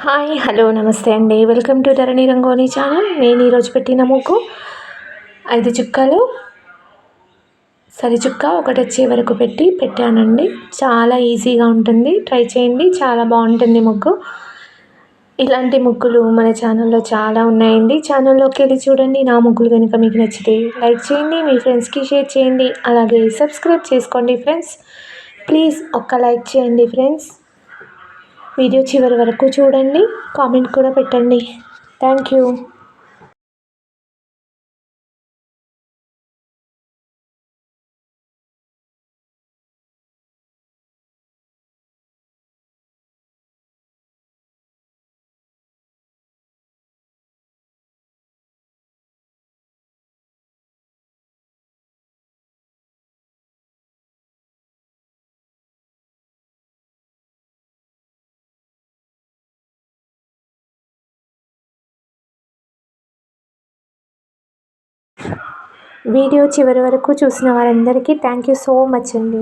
Hi hello నమస్తే అండి. Welcome to Dharani rangoli channel. నేను ఈరోజు పెట్టిన ముగ్గు 5 చుక్కలు సరి చుక్క ఒకటి వచ్చే వరకు పెట్టానండి. చాలా ఈజీగా ఉంటుంది, ట్రై చేయండి. చాలా బాగుంటుంది ముగ్గు. ఇలాంటి ముగ్గులు మన ఛానల్లో చాలా ఉన్నాయండి. ఛానల్లోకి వెళ్ళి చూడండి. నా ముగ్గులు కనుక మీకు నచ్చితే లైక్ చేయండి, మీ ఫ్రెండ్స్కి షేర్ చేయండి, అలాగే సబ్స్క్రైబ్ చేసుకోండి ఫ్రెండ్స్. ప్లీజ్ ఒక్క లైక్ చేయండి ఫ్రెండ్స్. వీడియో చివరి వరకు చూడండి, కామెంట్ కూడా పెట్టండి. Thank you. వీడియో చివరి వరకు చూసిన వారందరికీ థ్యాంక్ యూ సో మచ్ అండి.